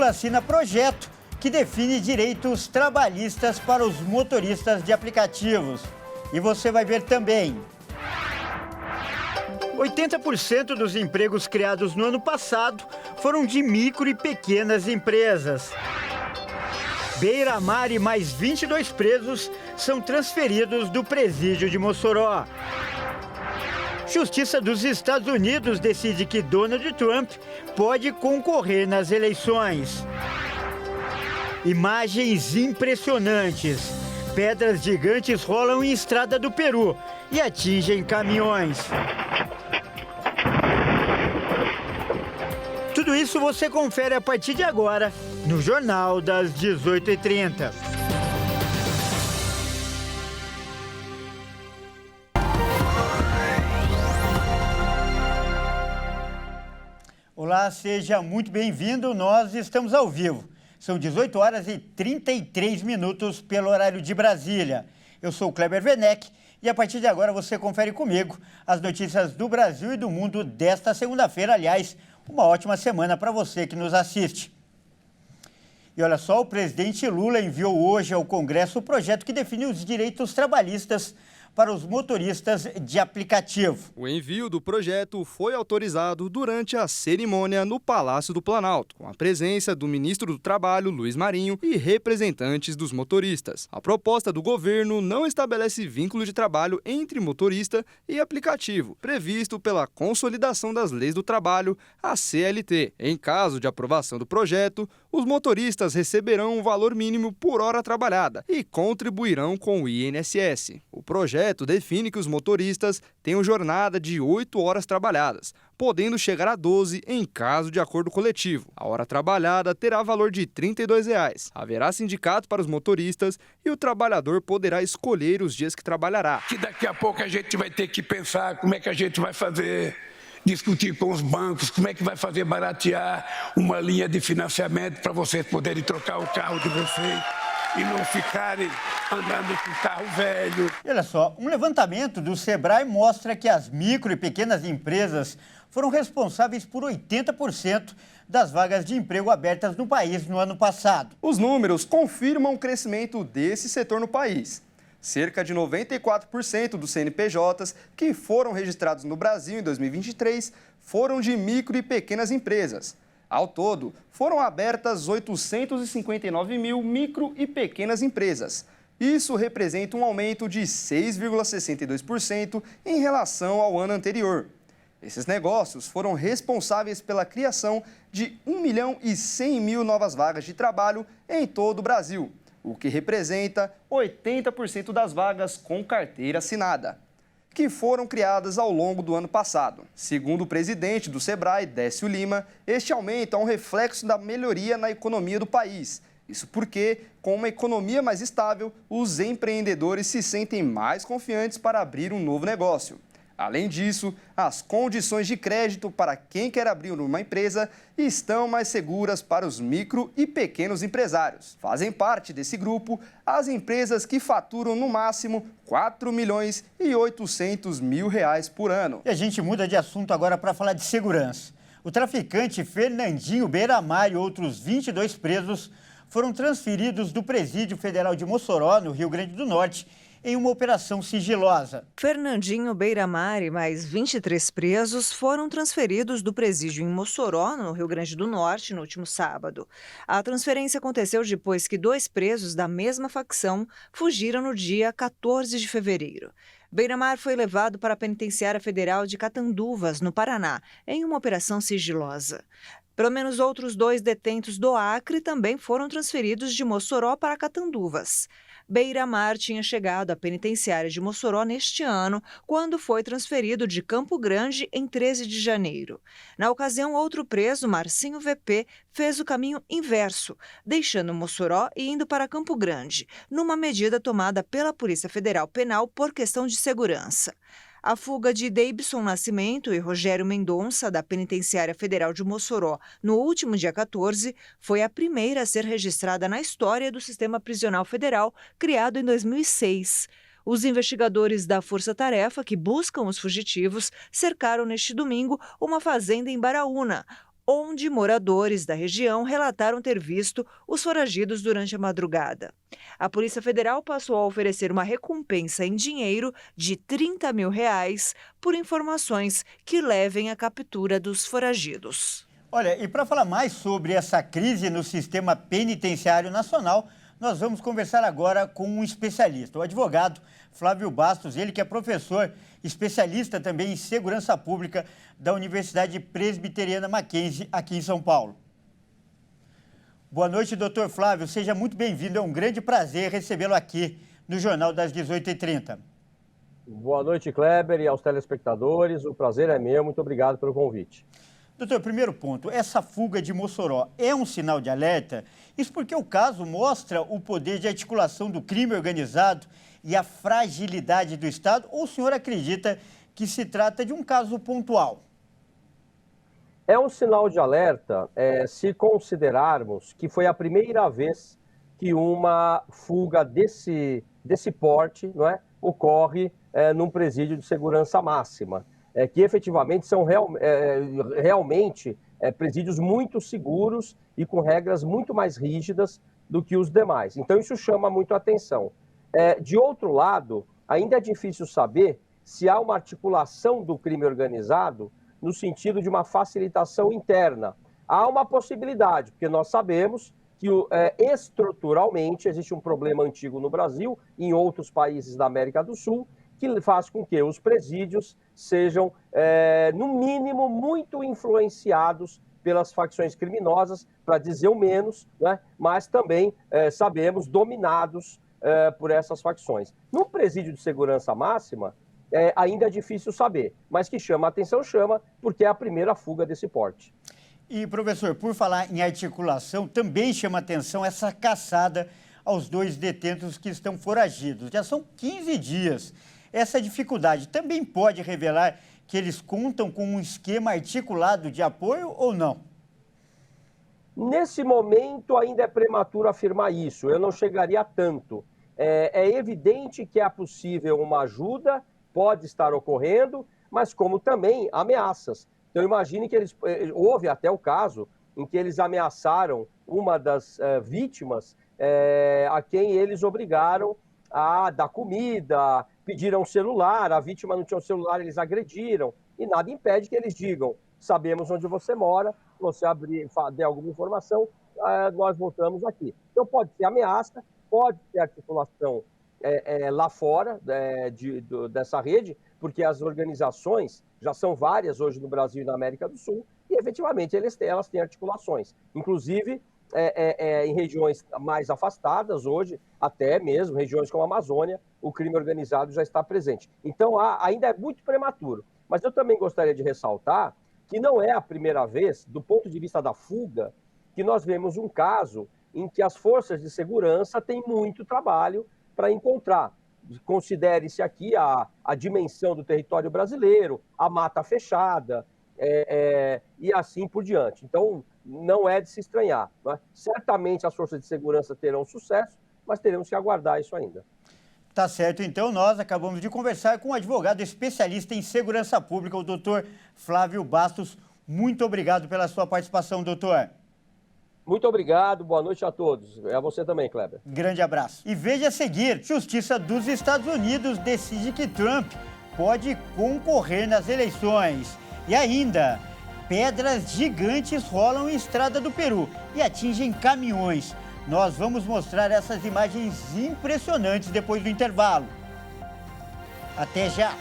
assina projeto que define direitos trabalhistas para os motoristas de aplicativos. E você vai ver também. 80% dos empregos criados no ano passado foram de micro e pequenas empresas. Beira-Mar e mais 22 presos são transferidos do presídio de Mossoró. Justiça dos Estados Unidos decide que Donald Trump pode concorrer nas eleições. Imagens impressionantes. Pedras gigantes rolam em estrada do Peru e atingem caminhões. Tudo isso você confere a partir de agora no Jornal das 18h30. Olá, seja muito bem-vindo. Nós estamos ao vivo. São 18 horas e 33 minutos pelo horário de Brasília. Eu sou o Kleber Werneck e a partir de agora você confere comigo as notícias do Brasil e do mundo desta segunda-feira. Aliás, uma ótima semana para você que nos assiste. E olha só, o presidente Lula enviou hoje ao Congresso o projeto que define os direitos trabalhistas para os motoristas de aplicativo. O envio do projeto foi autorizado durante a cerimônia no Palácio do Planalto, com a presença do ministro do Trabalho, Luiz Marinho, e representantes dos motoristas. A proposta do governo não estabelece vínculo de trabalho entre motorista e aplicativo, previsto pela Consolidação das Leis do Trabalho, a CLT. Em caso de aprovação do projeto, os motoristas receberão um valor mínimo por hora trabalhada e contribuirão com o INSS. O projeto define que os motoristas tenham jornada de 8 horas trabalhadas, podendo chegar a 12 em caso de acordo coletivo. A hora trabalhada terá valor de R$ 32. Haverá sindicato para os motoristas e o trabalhador poderá escolher os dias que trabalhará. Que daqui a pouco a gente vai ter que pensar como é que a gente vai fazer, discutir com os bancos, como é que vai fazer baratear uma linha de financiamento para vocês poderem trocar o carro de vocês e não ficarem andando com carro velho. Olha só, um levantamento do Sebrae mostra que as micro e pequenas empresas foram responsáveis por 80% das vagas de emprego abertas no país no ano passado. Os números confirmam o crescimento desse setor no país. Cerca de 94% dos CNPJs que foram registrados no Brasil em 2023 foram de micro e pequenas empresas. Ao todo, foram abertas 859 mil micro e pequenas empresas. Isso representa um aumento de 6,62% em relação ao ano anterior. Esses negócios foram responsáveis pela criação de 1.100.000 novas vagas de trabalho em todo o Brasil, o que representa 80% das vagas com carteira assinada, que foram criadas ao longo do ano passado. Segundo o presidente do Sebrae, Décio Lima, este aumento é um reflexo da melhoria na economia do país. Isso porque, com uma economia mais estável, os empreendedores se sentem mais confiantes para abrir um novo negócio. Além disso, as condições de crédito para quem quer abrir uma empresa estão mais seguras para os micro e pequenos empresários. Fazem parte desse grupo as empresas que faturam no máximo R$ 4.800.000 por ano. E a gente muda de assunto agora para falar de segurança. O traficante Fernandinho Beira-Mar e outros 22 presos foram transferidos do Presídio Federal de Mossoró, no Rio Grande do Norte, em uma operação sigilosa. Fernandinho Beira-Mar e mais 23 presos foram transferidos do presídio em Mossoró, no Rio Grande do Norte, no último sábado. A transferência aconteceu depois que 2 presos da mesma facção fugiram no dia 14 de fevereiro. Beira-Mar foi levado para a Penitenciária Federal de Catanduvas, no Paraná, em uma operação sigilosa. Pelo menos outros 2 detentos do Acre também foram transferidos de Mossoró para Catanduvas. Beira-Mar tinha chegado à penitenciária de Mossoró neste ano, quando foi transferido de Campo Grande em 13 de janeiro. Na ocasião, outro preso, Marcinho VP, fez o caminho inverso, deixando Mossoró e indo para Campo Grande, numa medida tomada pela Polícia Federal Penal por questão de segurança. A fuga de Deibson Nascimento e Rogério Mendonça, da Penitenciária Federal de Mossoró, no último dia 14, foi a primeira a ser registrada na história do Sistema Prisional Federal, criado em 2006. Os investigadores da Força Tarefa, que buscam os fugitivos, cercaram neste domingo uma fazenda em Baraúna, onde moradores da região relataram ter visto os foragidos durante a madrugada. A Polícia Federal passou a oferecer uma recompensa em dinheiro de R$30 mil por informações que levem à captura dos foragidos. Olha, e para falar mais sobre essa crise no sistema penitenciário nacional, nós vamos conversar agora com um especialista, o advogado Flávio Bastos, ele que é professor, especialista também em segurança pública da Universidade Presbiteriana Mackenzie, aqui em São Paulo. Boa noite, doutor Flávio, seja muito bem-vindo, é um grande prazer recebê-lo aqui no Jornal das 18h30. Boa noite, Kleber, e aos telespectadores, o prazer é meu, muito obrigado pelo convite. Doutor, primeiro ponto, essa fuga de Mossoró é um sinal de alerta? Isso porque o caso mostra o poder de articulação do crime organizado e a fragilidade do Estado, ou o senhor acredita que se trata de um caso pontual? É um sinal de alerta se considerarmos que foi a primeira vez que uma fuga desse porte, não é, ocorre num presídio de segurança máxima. Que efetivamente são realmente presídios muito seguros e com regras muito mais rígidas do que os demais. Então, isso chama muito a atenção. De outro lado, ainda é difícil saber se há uma articulação do crime organizado no sentido de uma facilitação interna. Há uma possibilidade, porque nós sabemos que estruturalmente existe um problema antigo no Brasil e em outros países da América do Sul, que faz com que os presídios sejam, no mínimo, muito influenciados pelas facções criminosas, para dizer o menos, né? Mas também, sabemos, dominados por essas facções. No presídio de segurança máxima, ainda é difícil saber, mas que chama a atenção, porque é a primeira fuga desse porte. E, professor, por falar em articulação, também chama a atenção essa caçada aos 2 detentos que estão foragidos. Já são 15 dias. Essa dificuldade também pode revelar que eles contam com um esquema articulado de apoio ou não? Nesse momento, ainda é prematuro afirmar isso. Eu não chegaria a tanto. É evidente que é possível uma ajuda, pode estar ocorrendo, mas como também ameaças. Então, imagine que houve até o caso em que eles ameaçaram uma das vítimas a quem eles obrigaram a dar comida, pediram um celular, a vítima não tinha um celular, eles agrediram, e nada impede que eles digam: sabemos onde você mora, se você der alguma informação, nós voltamos aqui. Então pode ser ameaça, pode ser articulação lá fora dessa rede, porque as organizações já são várias hoje no Brasil e na América do Sul, e efetivamente elas têm articulações, inclusive em regiões mais afastadas hoje, até mesmo regiões como a Amazônia, o crime organizado já está presente. Então ainda é muito prematuro, mas eu também gostaria de ressaltar que não é a primeira vez, do ponto de vista da fuga, que nós vemos um caso em que as forças de segurança têm muito trabalho para encontrar. Considere-se aqui a dimensão do território brasileiro, a mata fechada, e assim por diante. Então, não é de se estranhar, não é? Certamente as forças de segurança terão sucesso, mas teremos que aguardar isso ainda. Tá certo, então nós acabamos de conversar com um advogado especialista em segurança pública, o doutor Flávio Bastos. Muito obrigado pela sua participação, doutor. Muito obrigado, boa noite a todos. É a você também, Kleber. Grande abraço. E veja a seguir, Justiça dos Estados Unidos decide que Trump pode concorrer nas eleições. E ainda, pedras gigantes rolam em estrada do Peru e atingem caminhões. Nós vamos mostrar essas imagens impressionantes depois do intervalo. Até já!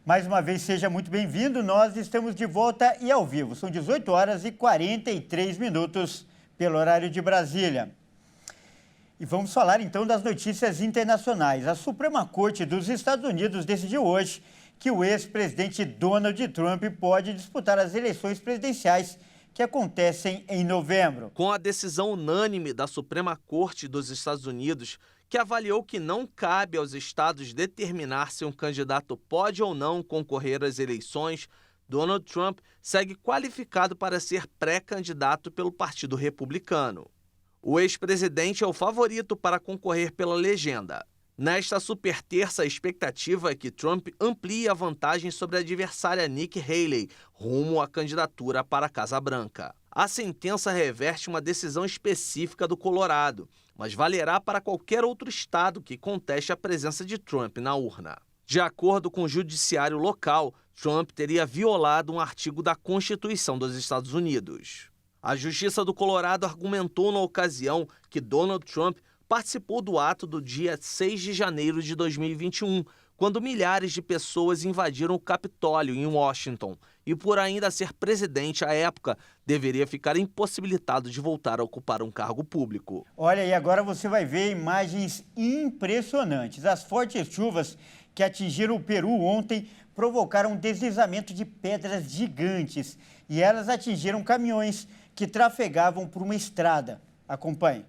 Mais uma vez, seja muito bem-vindo. Nós estamos de volta e ao vivo. São 18 horas e 43 minutos pelo horário de Brasília. E vamos falar então das notícias internacionais. A Suprema Corte dos Estados Unidos decidiu hoje que o ex-presidente Donald Trump pode disputar as eleições presidenciais que acontecem em novembro. Com a decisão unânime da Suprema Corte dos Estados Unidos, que avaliou que não cabe aos estados determinar se um candidato pode ou não concorrer às eleições, Donald Trump segue qualificado para ser pré-candidato pelo Partido Republicano. O ex-presidente é o favorito para concorrer pela legenda. Nesta superterça, a expectativa é que Trump amplie a vantagem sobre a adversária Nikki Haley, rumo à candidatura para a Casa Branca. A sentença reverte uma decisão específica do Colorado, mas valerá para qualquer outro estado que conteste a presença de Trump na urna. De acordo com o judiciário local, Trump teria violado um artigo da Constituição dos Estados Unidos. A Justiça do Colorado argumentou na ocasião que Donald Trump participou do ato do dia 6 de janeiro de 2021, quando milhares de pessoas invadiram o Capitólio em Washington e, por ainda ser presidente à época, deveria ficar impossibilitado de voltar a ocupar um cargo público. Olha, e agora você vai ver imagens impressionantes. As fortes chuvas que atingiram o Peru ontem provocaram um deslizamento de pedras gigantes e elas atingiram caminhões que trafegavam por uma estrada. Acompanhe.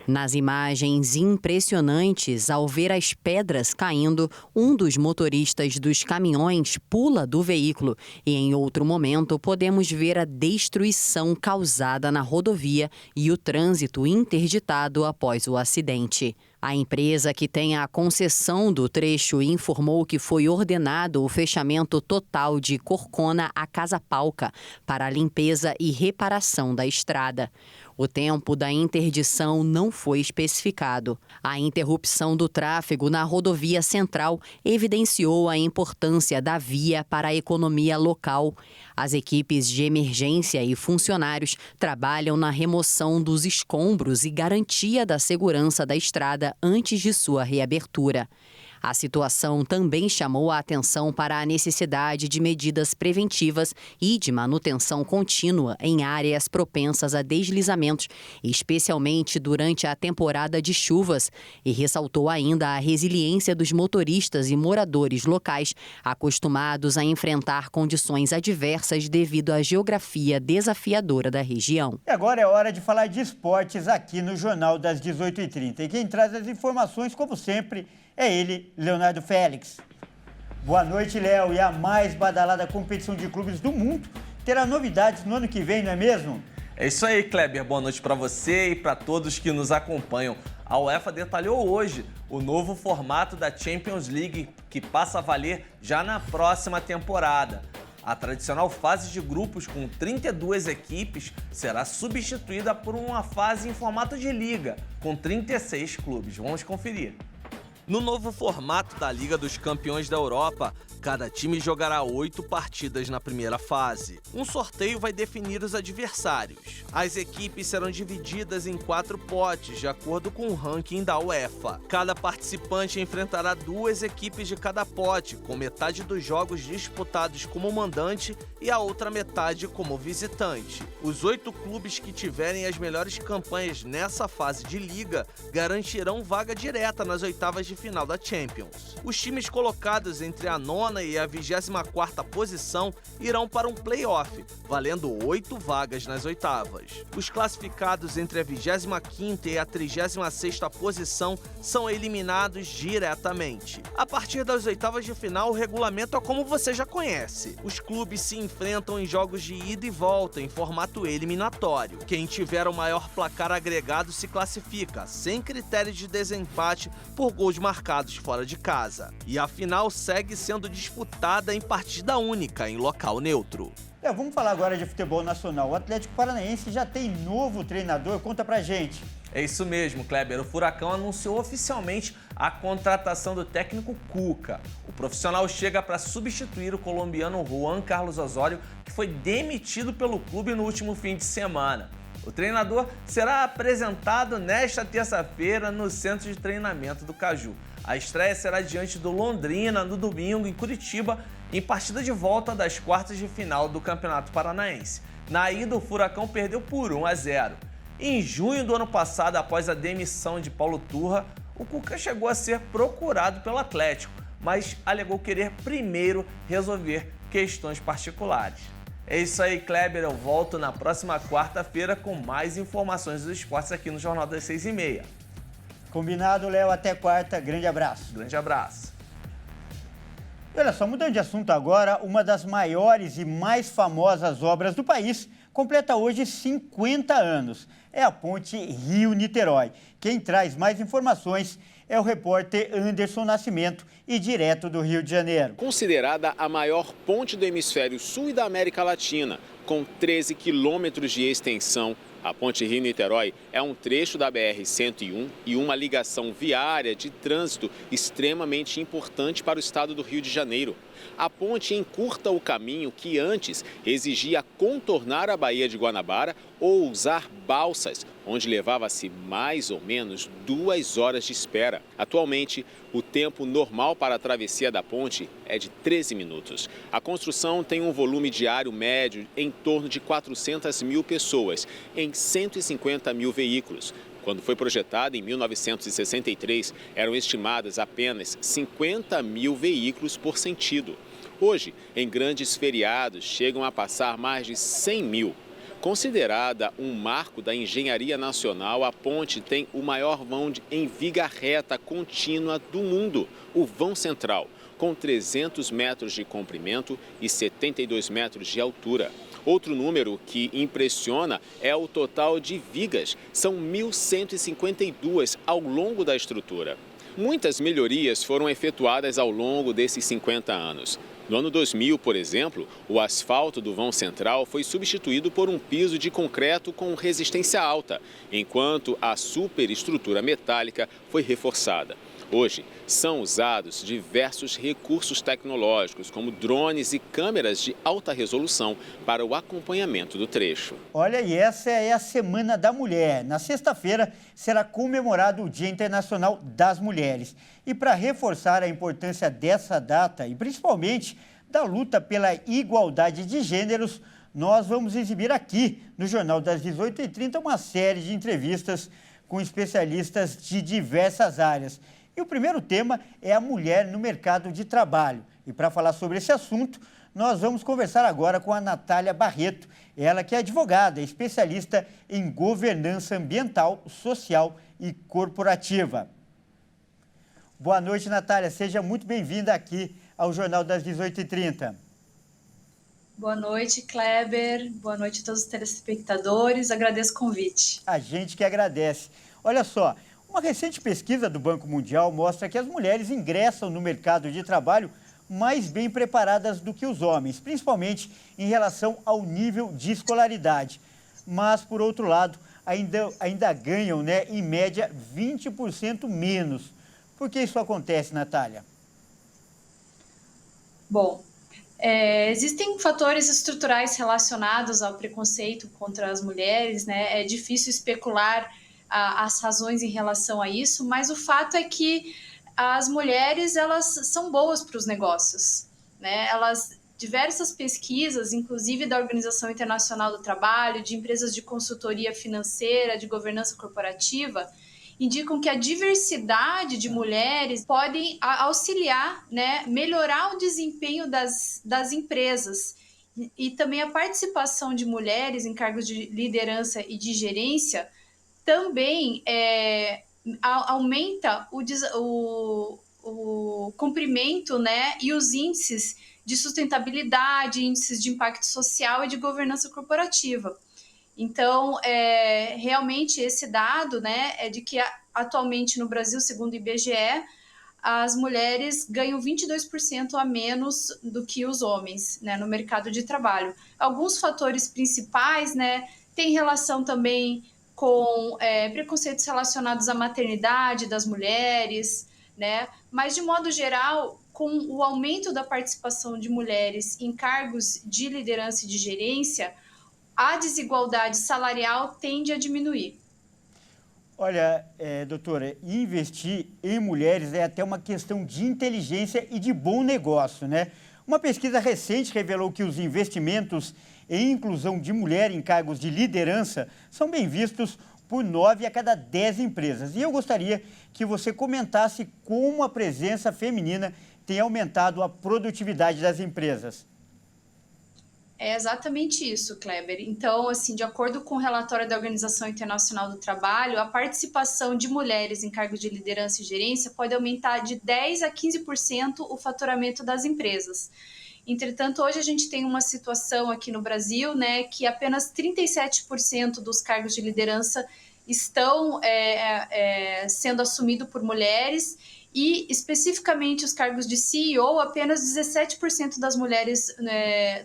Nas imagens impressionantes, ao ver as pedras caindo, um dos motoristas dos caminhões pula do veículo e, em outro momento, podemos ver a destruição causada na rodovia e o trânsito interditado após o acidente. A empresa que tem a concessão do trecho informou que foi ordenado o fechamento total de Corcona a Casapalca para a limpeza e reparação da estrada. O tempo da interdição não foi especificado. A interrupção do tráfego na rodovia central evidenciou a importância da via para a economia local. As equipes de emergência e funcionários trabalham na remoção dos escombros e garantia da segurança da estrada antes de sua reabertura. A situação também chamou a atenção para a necessidade de medidas preventivas e de manutenção contínua em áreas propensas a deslizamentos, especialmente durante a temporada de chuvas, e ressaltou ainda a resiliência dos motoristas e moradores locais, acostumados a enfrentar condições adversas devido à geografia desafiadora da região. E agora é hora de falar de esportes aqui no Jornal das 18h30. E quem traz as informações, como sempre, é ele, Leonardo Félix. Boa noite, Léo. E a mais badalada competição de clubes do mundo terá novidades no ano que vem, não é mesmo? É isso aí, Kleber. Boa noite para você e para todos que nos acompanham. A UEFA detalhou hoje o novo formato da Champions League, que passa a valer já na próxima temporada. A tradicional fase de grupos com 32 equipes será substituída por uma fase em formato de liga, com 36 clubes. Vamos conferir. No novo formato da Liga dos Campeões da Europa, cada time jogará 8 partidas na primeira fase. Um sorteio vai definir os adversários. As equipes serão divididas em 4 potes, de acordo com o ranking da UEFA. Cada participante enfrentará 2 equipes de cada pote, com metade dos jogos disputados como mandante e a outra metade como visitante. Os 8 clubes que tiverem as melhores campanhas nessa fase de liga garantirão vaga direta nas oitavas de final da Champions. Os times colocados entre a 9ª e a 24ª posição irão para um play-off, valendo 8 vagas nas oitavas. Os classificados entre a 25ª e a 36ª posição são eliminados diretamente. A partir das oitavas de final, o regulamento é como você já conhece. Os clubes se enfrentam em jogos de ida e volta, em formato eliminatório. Quem tiver o maior placar agregado se classifica, sem critério de desempate por gols marcados fora de casa. E a final segue sendo disputada em partida única, em local neutro. Vamos falar agora de futebol nacional. O Atlético Paranaense já tem novo treinador. Conta pra gente. É isso mesmo, Kleber. O Furacão anunciou oficialmente a contratação do técnico Cuca. O profissional chega para substituir o colombiano Juan Carlos Osório, que foi demitido pelo clube no último fim de semana. O treinador será apresentado nesta terça-feira no Centro de Treinamento do Caju. A estreia será diante do Londrina no domingo em Curitiba, em partida de volta das quartas de final do Campeonato Paranaense. Na ida, o Furacão perdeu por 1-0. Em junho do ano passado, após a demissão de Paulo Turra, o Cuca chegou a ser procurado pelo Atlético, mas alegou querer primeiro resolver questões particulares. É isso aí, Kleber. Eu volto na próxima quarta-feira com mais informações dos esportes aqui no Jornal das 6h30. Combinado, Léo. Até quarta. Grande abraço. Grande abraço. E olha só, mudando de assunto agora, uma das maiores e mais famosas obras do país completa hoje 50 anos. É a Ponte Rio-Niterói. Quem traz mais informações é o repórter Anderson Nascimento e direto do Rio de Janeiro. Considerada a maior ponte do hemisfério sul e da América Latina, com 13 quilômetros de extensão, a Ponte Rio-Niterói é um trecho da BR-101 e uma ligação viária de trânsito extremamente importante para o estado do Rio de Janeiro. A ponte encurta o caminho que antes exigia contornar a Baía de Guanabara ou usar balsas, onde levava-se mais ou menos 2 horas de espera. Atualmente, o tempo normal para a travessia da ponte é de 13 minutos. A construção tem um volume diário médio em torno de 400 mil pessoas, em 150 mil veículos. Quando foi projetada em 1963, eram estimadas apenas 50 mil veículos por sentido. Hoje, em grandes feriados, chegam a passar mais de 100 mil. Considerada um marco da engenharia nacional, a ponte tem o maior vão em viga reta contínua do mundo, o vão central, com 300 metros de comprimento e 72 metros de altura. Outro número que impressiona é o total de vigas, são 1.152 ao longo da estrutura. Muitas melhorias foram efetuadas ao longo desses 50 anos. No ano 2000, por exemplo, o asfalto do vão central foi substituído por um piso de concreto com resistência alta, enquanto a superestrutura metálica foi reforçada. Hoje, são usados diversos recursos tecnológicos, como drones e câmeras de alta resolução para o acompanhamento do trecho. Olha, e essa é a Semana da Mulher. Na sexta-feira será comemorado o Dia Internacional das Mulheres. E para reforçar a importância dessa data e principalmente da luta pela igualdade de gêneros, nós vamos exibir aqui no Jornal das 18h30 uma série de entrevistas com especialistas de diversas áreas. E o primeiro tema é a mulher no mercado de trabalho. E para falar sobre esse assunto, nós vamos conversar agora com a Natália Barreto, ela que é advogada, especialista em governança ambiental, social e corporativa. Boa noite, Natália. Seja muito bem-vinda aqui ao Jornal das 18h30. Boa noite, Kleber. Boa noite a todos os telespectadores. Agradeço o convite. A gente que agradece. Olha só, uma recente pesquisa do Banco Mundial mostra que as mulheres ingressam no mercado de trabalho mais bem preparadas do que os homens, principalmente em relação ao nível de escolaridade. Mas, por outro lado, ainda ganham, em média, 20% menos. Por que isso acontece, Natália? Bom, existem fatores estruturais relacionados ao preconceito contra as mulheres, É difícil especular as razões em relação a isso, mas o fato é que as mulheres, elas são boas para os negócios, diversas pesquisas, inclusive da Organização Internacional do Trabalho, de empresas de consultoria financeira, de governança corporativa, indicam que a diversidade de mulheres podem auxiliar, melhorar o desempenho das empresas. E também a participação de mulheres em cargos de liderança e de gerência também aumenta o cumprimento, e os índices de sustentabilidade, índices de impacto social e de governança corporativa. Então, realmente esse dado, é de que atualmente no Brasil, segundo o IBGE, as mulheres ganham 22% a menos do que os homens, no mercado de trabalho. Alguns fatores principais, têm relação também com preconceitos relacionados à maternidade das mulheres, mas de modo geral, com o aumento da participação de mulheres em cargos de liderança e de gerência, a desigualdade salarial tende a diminuir. Olha, doutora, investir em mulheres é até uma questão de inteligência e de bom negócio, Uma pesquisa recente revelou que os investimentos em inclusão de mulher em cargos de liderança são bem vistos por 9 a cada 10 empresas. E eu gostaria que você comentasse como a presença feminina tem aumentado a produtividade das empresas. É exatamente isso, Kleber. Então, assim, de acordo com o relatório da Organização Internacional do Trabalho, a participação de mulheres em cargos de liderança e gerência pode aumentar de 10% a 15% o faturamento das empresas. Entretanto, hoje a gente tem uma situação aqui no Brasil, né, que apenas 37% dos cargos de liderança estão sendo assumidos por mulheres e, especificamente, os cargos de CEO, apenas 17% das mulheres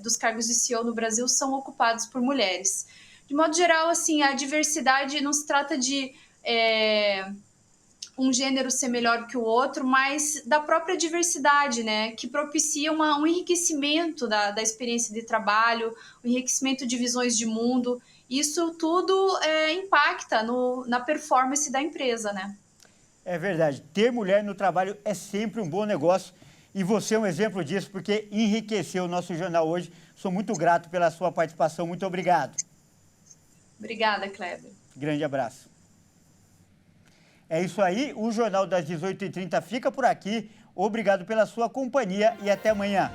dos cargos de CEO no Brasil são ocupados por mulheres. De modo geral, assim, a diversidade não se trata de um gênero ser melhor que o outro, mas da própria diversidade, né, que propicia um enriquecimento da experiência de trabalho, um enriquecimento de visões de mundo. Isso tudo impacta na performance da empresa, né? É verdade, ter mulher no trabalho é sempre um bom negócio e você é um exemplo disso porque enriqueceu o nosso jornal hoje. Sou muito grato pela sua participação, muito obrigado. Obrigada, Kleber. Grande abraço. É isso aí, o Jornal das 18h30 fica por aqui. Obrigado pela sua companhia e até amanhã.